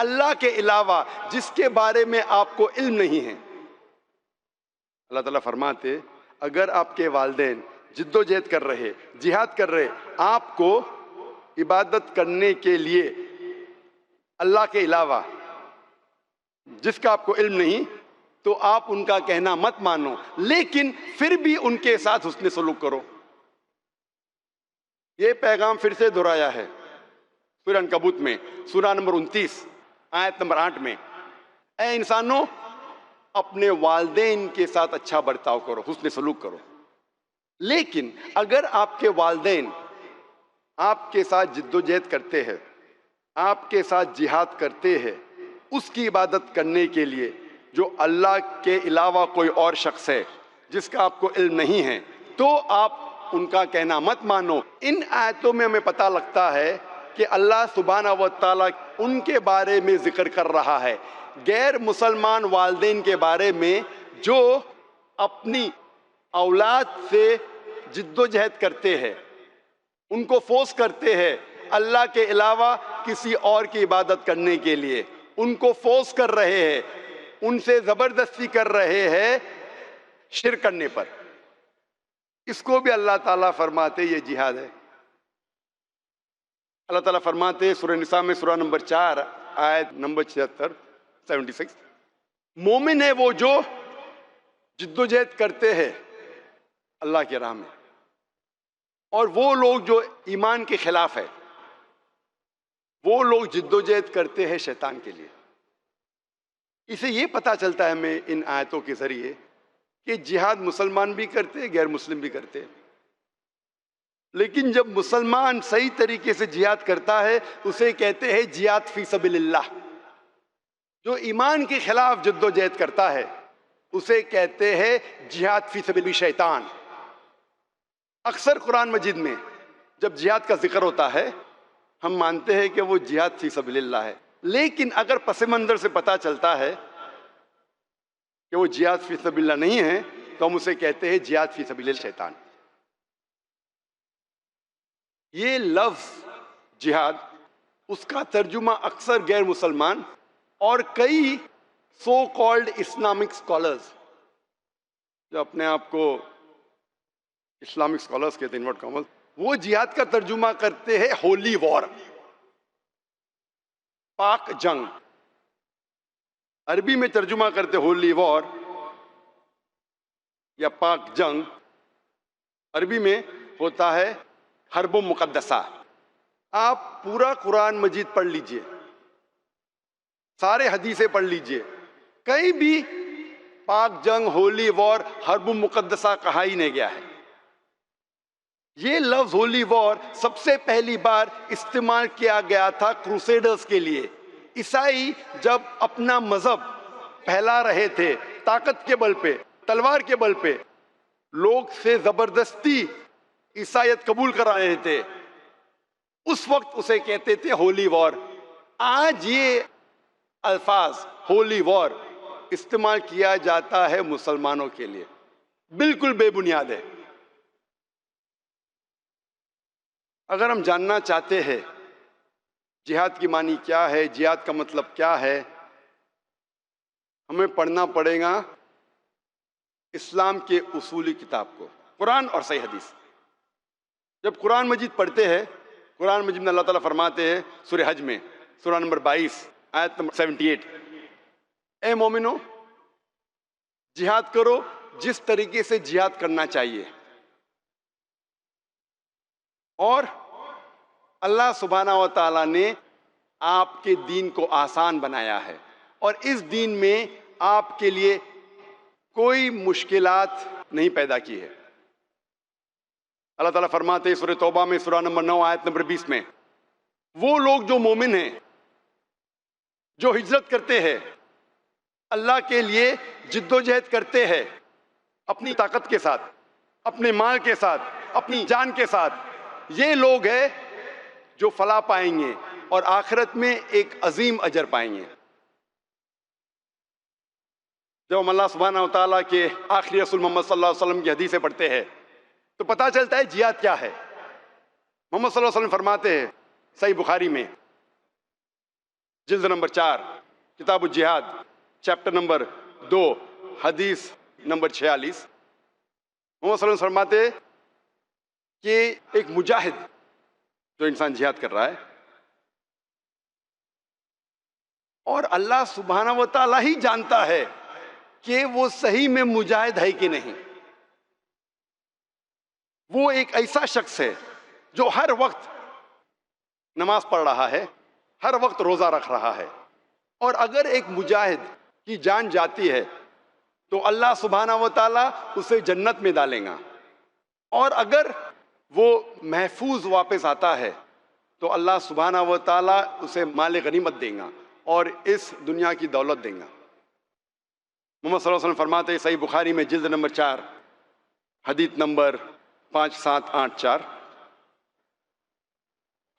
اللہ کے علاوہ جس کے بارے میں آپ کو علم نہیں ہے۔ اللہ تعالیٰ فرماتے اگر آپ کے والدین جد و جہد کر رہے، جہاد کر رہے، آپ کو عبادت کرنے کے لیے اللہ کے علاوہ جس کا آپ کو علم نہیں، تو آپ ان کا کہنا مت مانو، لیکن پھر بھی ان کے ساتھ حسن سلوک کرو۔ یہ پیغام پھر سے دہرایا ہے سورہ عنکبوت میں، سورہ نمبر 29 آیت نمبر 8 میں، اے انسانوں اپنے والدین کے ساتھ اچھا برتاؤ کرو، حسن سلوک کرو، لیکن اگر آپ کے والدین آپ کے ساتھ جد و جہد کرتے ہیں، آپ کے ساتھ جہاد کرتے ہیں اس کی عبادت کرنے کے لیے جو اللہ کے علاوہ کوئی اور شخص ہے جس کا آپ کو علم نہیں ہے، تو آپ ان کا کہنا مت مانو۔ ان آیتوں میں ہمیں پتہ لگتا ہے کہ اللہ سبحانہ و تعالیٰ ان کے بارے میں ذکر کر رہا ہے، غیر مسلمان والدین کے بارے میں جو اپنی اولاد سے جد و جہد کرتے ہیں، ان کو فورس کرتے ہیں اللہ کے علاوہ کسی اور کی عبادت کرنے کے لیے، ان کو فورس کر رہے ہیں، ان سے زبردستی کر رہے ہیں شرک کرنے پر۔ اس کو بھی اللہ تعالیٰ فرماتے یہ جہاد ہے۔ اللہ تعالیٰ فرماتے سورہ نساء میں سورہ نمبر 4 آیت نمبر 76 مومن ہے وہ جو جد و جہد کرتے ہیں اللہ کی راہ میں، اور وہ لوگ جو ایمان کے خلاف ہے، وہ لوگ جد و جہد کرتے ہیں شیطان کے لیے۔ اسے یہ پتہ چلتا ہے ہمیں ان آیتوں کے ذریعے کہ جہاد مسلمان بھی کرتے غیر مسلم بھی کرتے، لیکن جب مسلمان صحیح طریقے سے جہاد کرتا ہے اسے کہتے ہیں جہاد فی سبیل اللہ۔ جو ایمان کے خلاف جد و جہد کرتا ہے اسے کہتے ہیں جہاد فی سبیل شیطان۔ اکثر قرآن مجید میں جب جہاد کا ذکر ہوتا ہے ہم مانتے ہیں کہ وہ جہاد فی سبیل اللہ ہے، لیکن اگر پس منظر سے پتہ چلتا ہے کہ وہ جہاد فی سبیل اللہ نہیں ہے تو ہم اسے کہتے ہیں جہاد فی سبیل شیطان۔ یہ لفظ جہاد، اس کا ترجمہ اکثر غیر مسلمان اور کئی سو کالڈ اسلامک اسکالرز جو اپنے آپ کو اسلامک اسکالرز کہتے ہیں انورٹ کامل، وہ جہاد کا ترجمہ کرتے ہیں ہولی وار، پاک جنگ۔ عربی میں ترجمہ کرتے ہولی وار یا پاک جنگ، عربی میں ہوتا ہے حرب مقدسہ۔ آپ پورا قرآن مجید پڑھ لیجئے، سارے حدیثیں پڑھ لیجئے، کہیں بھی پاک جنگ، ہولی وار، حرب مقدسہ کہا ہی نہیں گیا ہے۔ یہ لفظ ہولی وار سب سے پہلی بار استعمال کیا گیا تھا کروسیڈرز کے لیے۔ عیسائی جب اپنا مذہب پھیلا رہے تھے طاقت کے بل پہ، تلوار کے بل پہ، لوگ سے زبردستی عیسائیت قبول کرا رہے تھے، اس وقت اسے کہتے تھے ہولی وار۔ آج یہ الفاظ ہولی وار استعمال کیا جاتا ہے مسلمانوں کے لیے، بالکل بے بنیاد ہے۔ اگر ہم جاننا چاہتے ہیں جہاد کی معنی کیا ہے، جہاد کا مطلب کیا ہے، ہمیں پڑھنا پڑے گا اسلام کے اصولی کتاب کو، قرآن اور صحیح حدیث۔ جب قرآن مجید پڑھتے ہیں، قرآن مجید میں اللہ تعالیٰ فرماتے ہیں سورہ حج میں سورہ نمبر 22 آیت نمبر 78 اے مومنو جہاد کرو جس طریقے سے جہاد کرنا چاہیے، اور اللہ سبحانہ و تعالیٰ نے آپ کے دین کو آسان بنایا ہے، اور اس دین میں آپ کے لیے کوئی مشکلات نہیں پیدا کی ہے۔ اللہ تعالیٰ فرماتے ہیں سورہ توبہ میں سورہ نمبر 9 آیت نمبر 20 میں، وہ لوگ جو مومن ہیں، جو ہجرت کرتے ہیں، اللہ کے لیے جد و جہد کرتے ہیں اپنی طاقت کے ساتھ، اپنے مال کے ساتھ، اپنی جان کے ساتھ، یہ لوگ ہیں جو فلاح پائیں گے اور آخرت میں ایک عظیم اجر پائیں گے۔ جب ہم اللہ سبحانہ و تعالیٰ کے آخری رسول محمد صلی اللہ علیہ وسلم کی حدیثیں پڑھتے ہیں تو پتہ چلتا ہے جہاد کیا ہے۔ محمد صلی اللہ علیہ وسلم فرماتے ہیں صحیح بخاری میں، جلد نمبر 4 کتاب الجہاد چیپٹر نمبر 2 حدیث نمبر 46 محمد صلی اللہ علیہ وسلم فرماتے کہ ایک مجاہد جو انسان جہاد کر رہا ہے اور اللہ سبحانہ و تعالیٰ ہی جانتا ہے کہ وہ صحیح میں مجاہد ہے کہ نہیں. وہ ایک ایسا شخص ہے جو ہر وقت نماز پڑھ رہا ہے، ہر وقت روزہ رکھ رہا ہے، اور اگر ایک مجاہد کی جان جاتی ہے تو اللہ سبحانہ و تعالیٰ اسے جنت میں ڈالیں گا، اور اگر وہ محفوظ واپس آتا ہے تو اللہ سبحانہ و تعالیٰ اسے مال غنیمت دیں گا اور اس دنیا کی دولت دیں گا. محمد صلی اللہ علیہ وسلم فرماتے ہیں صحیح بخاری میں جلد نمبر 4 حدیث نمبر 5784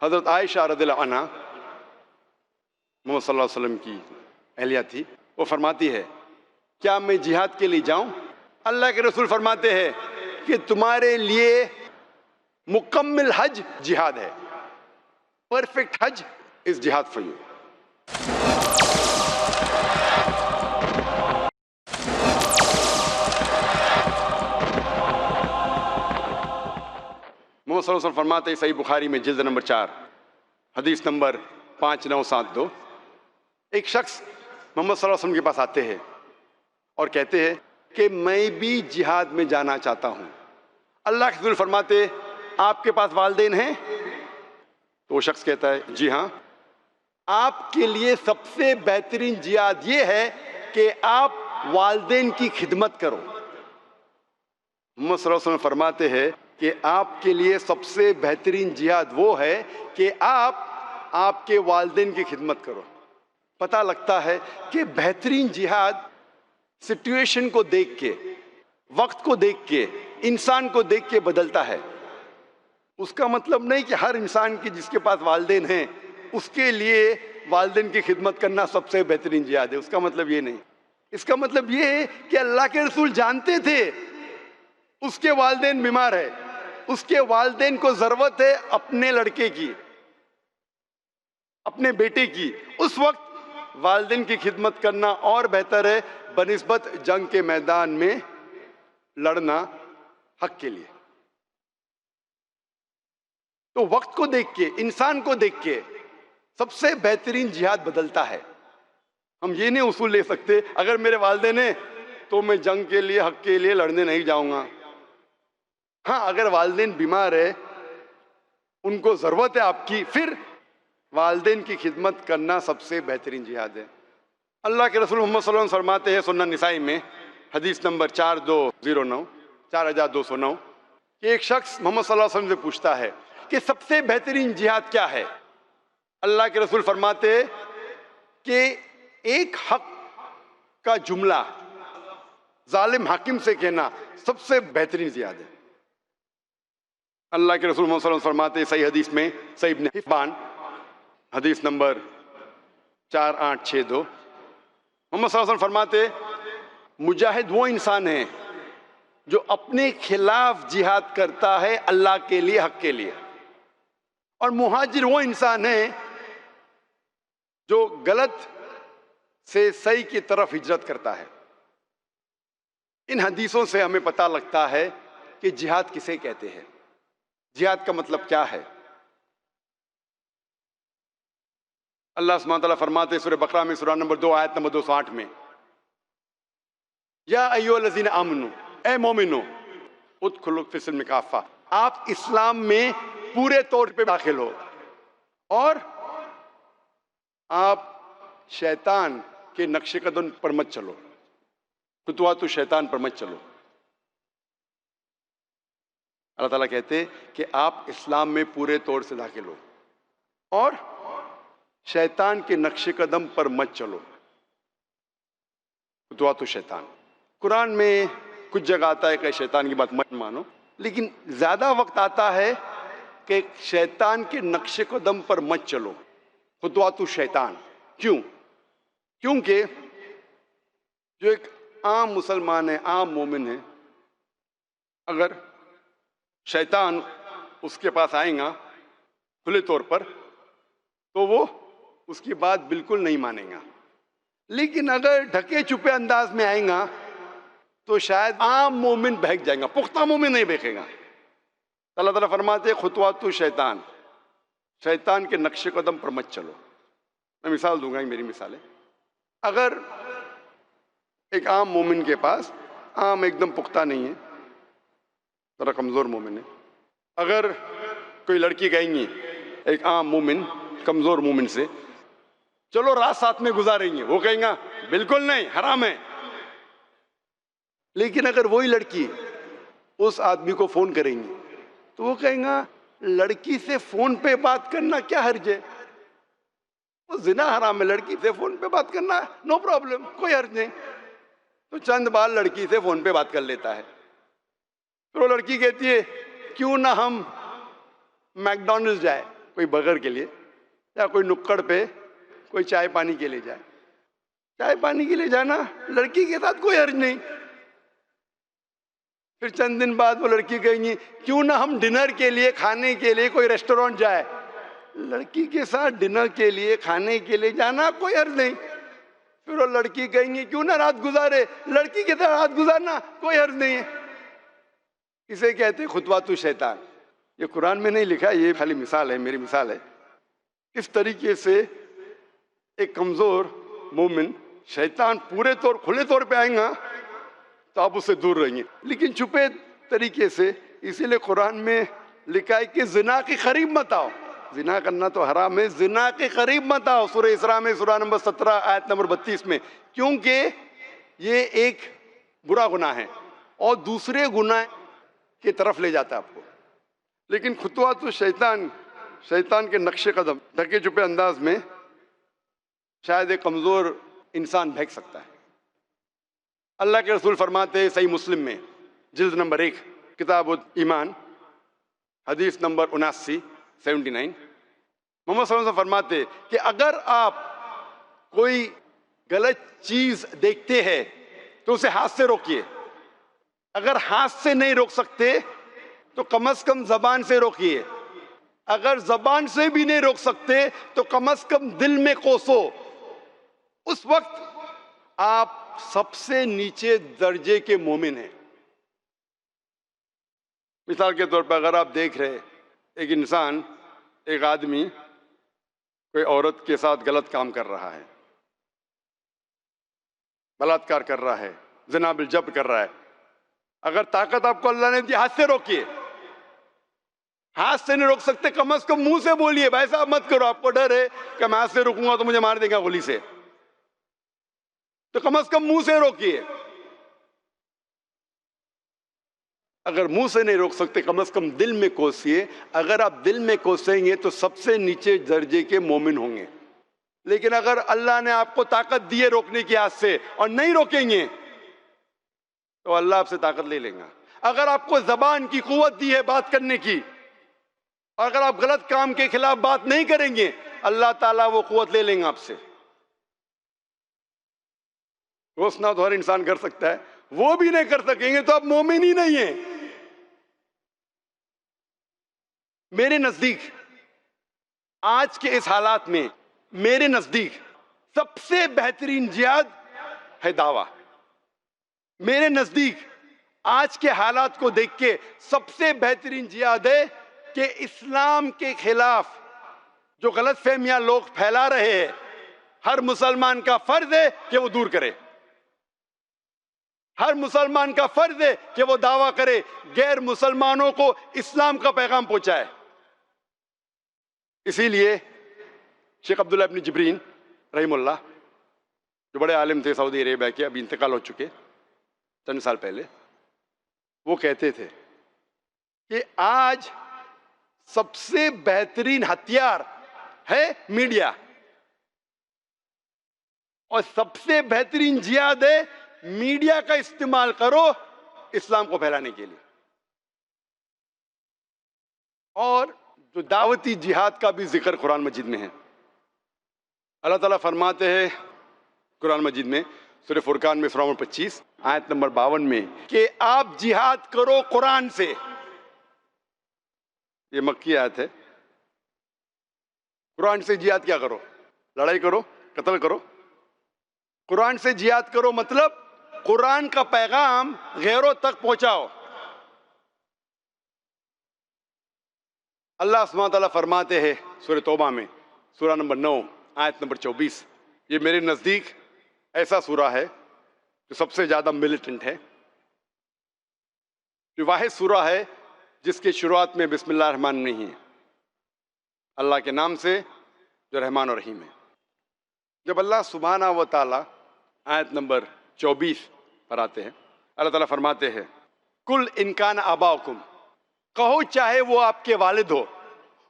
حضرت عائشہ رضی اللہ عنہ محمد صلی اللہ علیہ وسلم کی اہلیہ تھی، وہ فرماتی ہے کیا میں جہاد کے لیے جاؤں؟ اللہ کے رسول فرماتے ہیں کہ تمہارے لیے مکمل حج جہاد ہے. پرفیکٹ حج از جہاد فار یو. محمد صلی اللہ علیہ وسلم فرماتے ہیں صحیح بخاری میں جلد نمبر 4 حدیث نمبر 5972 ایک شخص محمد صلی اللہ علیہ وسلم کے پاس آتے ہیں اور کہتے ہیں کہ میں بھی جہاد میں جانا چاہتا ہوں. اللہ کے رسول فرماتے آپ کے پاس والدین ہیں؟ تو وہ شخص کہتا ہے جی ہاں. آپ کے لیے سب سے بہترین جہاد یہ ہے کہ آپ والدین کی خدمت کرو. محمد صلی اللہ علیہ وسلم فرماتے ہیں کہ آپ کے لیے سب سے بہترین جہاد وہ ہے کہ آپ کے والدین کی خدمت کرو. پتہ لگتا ہے کہ بہترین جہاد سچویشن کو دیکھ کے، وقت کو دیکھ کے، انسان کو دیکھ کے بدلتا ہے. اس کا مطلب نہیں کہ ہر انسان کی جس کے پاس والدین ہیں اس کے لیے والدین کی خدمت کرنا سب سے بہترین جہاد ہے. اس کا مطلب یہ نہیں. اس کا مطلب یہ ہے کہ اللہ کے رسول جانتے تھے اس کے والدین بیمار ہے، اس کے والدین کو ضرورت ہے اپنے لڑکے کی، اپنے بیٹے کی. اس وقت والدین کی خدمت کرنا اور بہتر ہے بنسبت جنگ کے میدان میں لڑنا حق کے لیے. تو وقت کو دیکھ کے، انسان کو دیکھ کے سب سے بہترین جہاد بدلتا ہے. ہم یہ نہیں اصول لے سکتے اگر میرے والدین ہیں تو میں جنگ کے لیے، حق کے لیے لڑنے نہیں جاؤں گا. ہاں اگر والدین بیمار ہے، ان کو ضرورت ہے آپ کی، پھر والدین کی خدمت کرنا سب سے بہترین جہاد ہے. اللہ کے رسول محمد صلی اللہ علیہ وسلم فرماتے ہیں سنن نسائی میں حدیث نمبر 4209 کہ ایک شخص محمد صلی اللہ علیہ وسلم سے پوچھتا ہے کہ سب سے بہترین جہاد کیا ہے؟ اللہ کے رسول فرماتے ہیں کہ ایک حق کا جملہ ظالم حاکم سے کہنا سب سے بہترین جہاد ہے. اللہ کے رسول محمد صلی اللہ علیہ وسلم فرماتے ہیں صحیح حدیث میں صحیح ابن حبان حدیث نمبر 4862 محمد صلی اللہ علیہ وسلم فرماتے مجاہد وہ انسان ہے جو اپنے خلاف جہاد کرتا ہے اللہ کے لیے، حق کے لیے، اور مہاجر وہ انسان ہے جو غلط سے صحیح کی طرف ہجرت کرتا ہے. ان حدیثوں سے ہمیں پتہ لگتا ہے کہ جہاد کسے کہتے ہیں، جہاد کا مطلب کیا ہے. اللہ سبحانہ وتعالیٰ فرماتے سورہ بقرہ میں سورہ نمبر 2 آیت نمبر 208 میں یا ایھا الذین آمنو، اے مومنو ادخلوا فی السلم کافہ، آپ اسلام میں پورے طور پہ داخل ہو اور آپ شیطان کے نقش قدم پر مت چلو، خطوات شیطان پر مت چلو. اللہ تعالیٰ کہتے کہ آپ اسلام میں پورے طور سے داخل ہو اور شیطان کے نقش قدم پر مت چلو، خطوات شیطان. قرآن میں کچھ جگہ آتا ہے کہ شیطان کی بات مت مانو، لیکن زیادہ وقت آتا ہے کہ شیطان کے نقش قدم پر مت چلو، خطوات شیطان. کیوں؟ کیونکہ جو ایک عام مسلمان ہے، عام مومن ہے، اگر شیطان اس کے پاس آئے گا کھلے طور پر تو وہ اس کی بات بالکل نہیں مانیں گا. لیکن اگر ڈھکے چھپے انداز میں آئیں گا تو شاید عام مومن بہک جائیں گا، پختہ مومن نہیں بہکے گا. اللہ تعالیٰ فرماتے ہیں خطوات شیطان، شیطان کے نقش قدم پر مت چلو. میں مثال دوں گا، میری مثال ہے. اگر ایک عام مومن کے پاس، عام ایک دم پختہ نہیں ہے، ذرا کمزور مومن ہے، اگر کوئی لڑکی کہیں گی ایک عام مومن کمزور مومن سے چلو رات ساتھ میں گزاریں گے، وہ کہیں گا بالکل نہیں، حرام ہے. لیکن اگر وہی لڑکی اس آدمی کو فون کریں گی تو وہ کہیں گا لڑکی سے فون پہ بات کرنا کیا حرج ہے، وہ زنا حرام ہے، لڑکی سے فون پہ بات کرنا نو پرابلم، کوئی حرج نہیں. تو چند بار لڑکی سے فون پہ بات کر لیتا ہے. پھر وہ لڑکی کہتی ہے کیوں نہ ہم میک ڈونلڈ جائے کوئی برگر کے لیے، یا کوئی نکڑ پہ کوئی چائے پانی کے لیے جائے. چائے پانی کے لیے جانا لڑکی کے ساتھ کوئی حرج نہیں. پھر چند دن بعد وہ لڑکی کہیں گی کیوں نہ ہم ڈنر کے لیے، کھانے کے لیے کوئی ریسٹورینٹ جائے. لڑکی کے ساتھ ڈنر کے لیے، کھانے کے لیے جانا کوئی حرج نہیں. پھر وہ لڑکی کہیں گی کیوں نہ رات گزارے، لڑکی کے ساتھ رات گزارنا کوئی حرج نہیں ہے. اسے کہتے خطوات شیطان. یہ قرآن میں نہیں لکھا، یہ خالی مثال ہے، میری مثال ہے. اس طریقے سے ایک کمزور مومن، شیطان پورے طور کھلے طور پہ آئیں گا تو آپ اس سے دور رہیں گے، لیکن چھپے طریقے سے. اسی لیے قرآن میں لکھا ہے کہ زنا کے قریب مت آؤ. زنا کرنا تو حرام ہے، زنا کے قریب مت آؤ. سورہ اسراء میں سورہ نمبر 17 آیت نمبر 32 میں، کیونکہ یہ ایک برا گناہ ہے اور دوسرے گناہ کی طرف لے جاتا ہے آپ کو. لیکن خطوات شیطان، شیطان کے نقش قدم، ڈھکے چھپے انداز میں شاید ایک کمزور انسان بہک سکتا ہے. اللہ کے رسول فرماتے ہیں صحیح مسلم میں جلد نمبر 1 کتاب ایمان حدیث نمبر 79 محمد صلی اللہ علیہ وسلم فرماتے کہ اگر آپ کوئی غلط چیز دیکھتے ہیں تو اسے ہاتھ سے روکیے. اگر ہاتھ سے نہیں روک سکتے تو کم از کم زبان سے روکیے. اگر زبان سے بھی نہیں روک سکتے تو کم از کم دل میں کوسو. اس وقت آپ سب سے نیچے درجے کے مومن ہیں. مثال کے طور پر اگر آپ دیکھ رہے ایک انسان، ایک آدمی کوئی عورت کے ساتھ غلط کام کر رہا ہے، بلاತ್ಕಾರ کر رہا ہے، زنا بالجبر کر رہا ہے، اگر طاقت آپ کو اللہ نے دی ہاتھ سے روکیے. ہاتھ سے نہیں روک سکتے کم از کم منہ سے بولیے بھائی صاحب مت کرو. آپ کو ڈر ہے کہ میں ہاتھ سے روکوں گا تو مجھے مار دے گا گولی سے، تو کم از کم منہ سے روکیے. اگر منہ سے نہیں روک سکتے کم از کم دل میں کوسیے. اگر آپ دل میں کوسیں گے تو سب سے نیچے درجے کے مومن ہوں گے. لیکن اگر اللہ نے آپ کو طاقت دی ہے روکنے کی ہاتھ سے اور نہیں روکیں گے تو اللہ آپ سے طاقت لے لیں گا. اگر آپ کو زبان کی قوت دی ہے بات کرنے کی اور اگر آپ غلط کام کے خلاف بات نہیں کریں گے اللہ تعالیٰ وہ قوت لے لیں گے آپ سے. روسنا تو ہر انسان کر سکتا ہے، وہ بھی نہیں کر سکیں گے تو آپ مومن ہی نہیں ہیں. میرے نزدیک آج کے اس حالات میں میرے نزدیک سب سے بہترین جہاد ہے دعویٰ. میرے نزدیک آج کے حالات کو دیکھ کے سب سے بہترین جہاد ہے کہ اسلام کے خلاف جو غلط فہمیاں لوگ پھیلا رہے ہیں ہر مسلمان کا فرض ہے کہ وہ دور کرے. ہر مسلمان کا فرض ہے کہ وہ دعویٰ کرے، غیر مسلمانوں کو اسلام کا پیغام پہنچائے. اسی لیے شیخ عبداللہ ابن جبرین رحم اللہ جو بڑے عالم تھے سعودی عربیہ کے، ابھی انتقال ہو چکے چند سال پہلے، وہ کہتے تھے کہ آج سب سے بہترین ہتھیار ہے میڈیا اور سب سے بہترین جہاد ہے میڈیا کا استعمال کرو اسلام کو پھیلانے کے لیے. اور جو دعوتی جہاد کا بھی ذکر قرآن مجید میں ہے. اللہ تعالیٰ فرماتے ہیں قرآن مجید میں سورہ فرقان میں سورہ نمبر 25 آیت نمبر 52 میں کہ آپ جہاد کرو قرآن سے. یہ مکی آیت ہے. قرآن سے جہاد کیا کرو؟ لڑائی کرو، قتل کرو، قرآن سے جہاد کرو، مطلب قرآن کا پیغام غیروں تک پہنچاؤ۔ اللہ سبحانہ تعالیٰ فرماتے ہیں سورہ توبہ میں، سورہ نمبر 9 آیت نمبر 24، یہ میرے نزدیک ایسا سورہ ہے جو سب سے زیادہ ملیٹنٹ ہے، جو واحد سورہ ہے جس کی شروعات میں بسم اللہ الرحمن نہیں ہے، اللہ کے نام سے جو رحمان و رحیم ہے۔ جب اللہ سبحانہ و تعالیٰ آیت نمبر 24 پر آتے ہیں، اللہ تعالیٰ فرماتے ہیں کل ان کان آباؤکم، کہو چاہے وہ آپ کے والد ہو،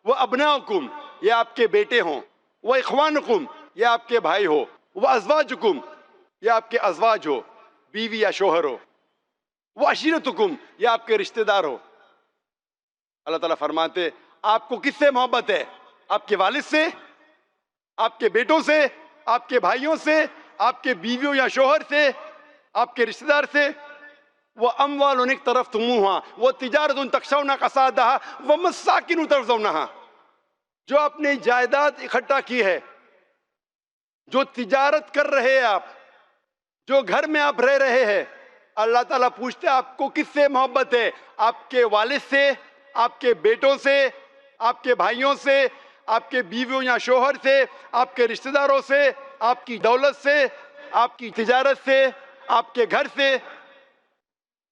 وہ ابناؤکم یا آپ کے بیٹے ہوں، وہ اخوانکم یا آپ کے بھائی ہو، وہ ازواجکم یا آپ کے ازواج ہو، بیوی یا شوہر ہو، وہ عشیرتکم یا آپ کے رشتہ دار ہو۔ اللہ تعالیٰ فرماتے آپ کو کس سے محبت ہے؟ آپ کے والد سے، آپ کے بیٹوں سے، آپ کے بھائیوں سے، آپ کے بیویوں یا شوہر سے، آپ کے رشتہ دار سے۔ وہ اموال اقترفتموها وہ تجارت تخشون کسادها وہ مساکن ترضونها، جو اپنی جائیداد اکٹھا کی ہے، جو تجارت کر رہے ہیں آپ، جو گھر میں آپ رہ رہے ہیں، اللہ تعالیٰ پوچھتے آپ کو کس سے محبت ہے؟ آپ کے والد سے، آپ کے بیٹوں سے، آپ کے بھائیوں سے، آپ کے بیویوں یا شوہر سے، آپ کے رشتہ داروں سے، آپ کی دولت سے، آپ کی تجارت سے، آپ کے گھر سے۔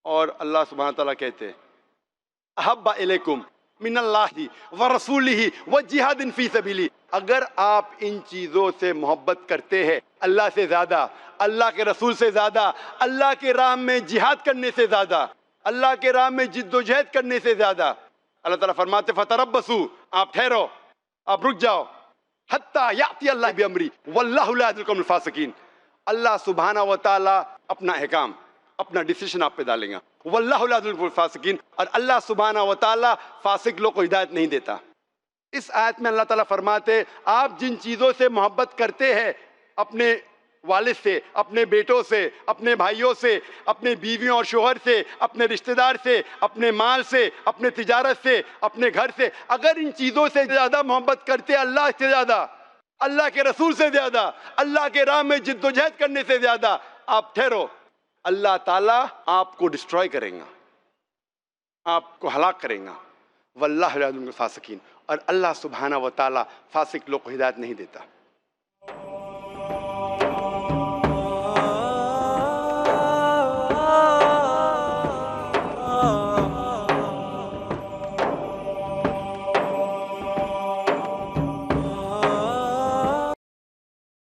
اور اللہ سبحانہ تعالیٰ کہتے ہیں احب الیکم من اللہ ورسولہ وجہاد فی سبیلہ، اگر آپ ان چیزوں سے محبت کرتے ہیں، اللہ سے زیادہ، اللہ کے رسول سے زیادہ، اللہ کے راہ میں جہاد کرنے سے زیادہ، اللہ کے راہ میں جد و جہد کرنے سے زیادہ، اللہ تعالیٰ فرماتے فتربصوا، آپ ٹھہرو، آپ رک جاؤ، حتی یأتی اللہ بامری واللہ لا یہدی القوم الفاسقین، اللہ سبحانہ و تعالیٰ اپنا احکام، اپنا ڈیسیشن آپ پہ ڈالیں گا، واللہ لا یہدی القوم الفاسقین، اور اللہ سبحانہ و تعالیٰ فاسق لوگ کو ہدایت نہیں دیتا۔ اس آیت میں اللہ تعالیٰ فرماتے آپ جن چیزوں سے محبت کرتے ہیں، اپنے والد سے، اپنے بیٹوں سے، اپنے بھائیوں سے، اپنے بیویوں اور شوہر سے، اپنے رشتہ دار سے، اپنے مال سے، اپنے تجارت سے، اپنے گھر سے، اگر ان چیزوں سے زیادہ محبت کرتے اللہ سے زیادہ، اللہ کے رسول سے زیادہ، اللہ کے راہ میں جد و جہد کرنے سے زیادہ، آپ ٹھہرو، اللہ تعالیٰ آپ کو ڈسٹروائے کریں گا، آپ کو ہلاک کریں گا، واللہ لا یہدی القوم الفاسقین، اور اللہ سبحانہ و تعالیٰ فاسق لوگ کو ہدایت نہیں دیتا۔